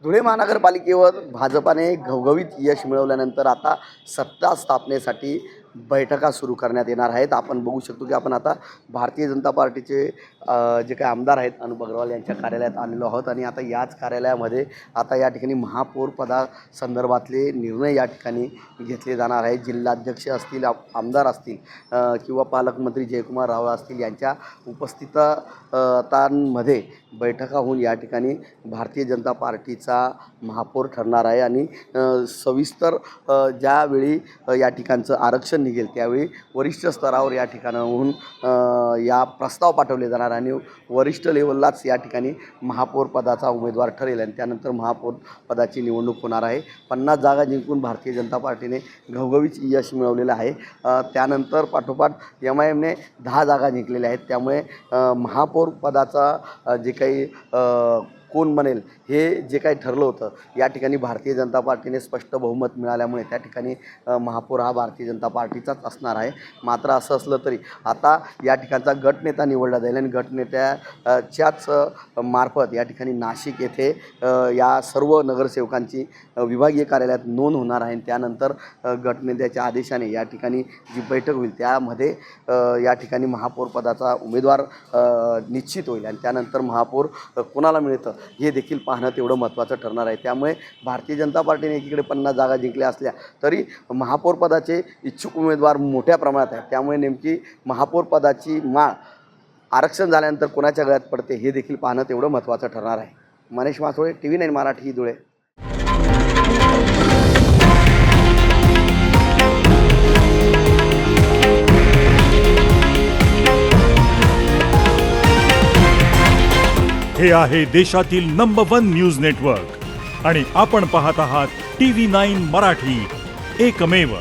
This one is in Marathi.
धुळे महानगरपालिकेवर भाजपाने घवघवीत यश मिळवल्यानंतर आता सत्ता स्थापनेसाठी बैठका सुरू करण्यात येणार आहेत. आपण बघू शकतो की आपण आता भारतीय जनता पार्टीचे जे काही आमदार आहेत अनुप अग्रवाल यांच्या कार्यालयात आलेलो आहोत आणि आता याच कार्यालयामध्ये आता या ठिकाणी महापौर पदासंदर्भातले निर्णय या ठिकाणी घेतले जाणार आहेत. जिल्हाध्यक्ष असतील, आमदार असतील किंवा पालकमंत्री जयकुमार रावळ असतील यांच्या उपस्थितांमध्ये बैठका होऊन या ठिकाणी भारतीय जनता पार्टीचा महापौर ठरणार आहे आणि सविस्तर ज्यावेळी या ठिकाणचं आरक्षण निघेल त्यावेळी वरिष्ठ स्तरावर या ठिकाणाहून या प्रस्ताव पाठवले जाणार आणि वरिष्ठ लेवललाच या ठिकाणी महापौर पदाचा उमेदवार ठरेल आणि त्यानंतर महापौर पदाची निवडणूक होणार आहे. 50 जागा जिंकून भारतीय जनता पार्टीने घवघवीत यश मिळवलेलं आहे. त्यानंतर पाठोपाठ MIMने 10 जागा जिंकलेल्या आहेत. त्यामुळे महापौर पदाचा जे काही कोण बनेल हे जे काही ठरलं होतं या ठिकाणी भारतीय जनता पार्टीने स्पष्ट बहुमत मिळाल्यामुळे त्या ठिकाणी महापौर हा भारतीय जनता पार्टीचाच असणार आहे. मात्र असं असलं तरी आता या ठिकाणचा गटनेता निवडला जाईल आणि गटनेत्याच्याच मार्फत या ठिकाणी नाशिक येथे या सर्व नगरसेवकांची विभागीय कार्यालयात नोंद होणार आहे. त्यानंतर गटनेत्याच्या आदेशाने या ठिकाणी जी बैठक होईल त्यामध्ये या ठिकाणी महापौर पदाचा उमेदवार निश्चित होईल आणि त्यानंतर महापौर कोणाला मिळतं हे देखील पाहणं तेवढं महत्त्वाचं ठरणार आहे. त्यामुळे भारतीय जनता पार्टीने एकीकडे 50 जागा जिंकल्या असल्या तरी महापौर पदाचे इच्छुक उमेदवार मोठ्या प्रमाणात आहेत. त्यामुळे नेमकी महापौर पदाची माळ आरक्षण झाल्यानंतर कोणाच्या गळ्यात पडते हे देखील पाहणं तेवढं महत्त्वाचं ठरणार आहे. मनीष मासोळे, TV9 मराठी, धुळे. हे आहे देशातील नंबर 1 न्यूज नेटवर्क आणि आपण पाहत आहात TV9 मराठी, एकमेव.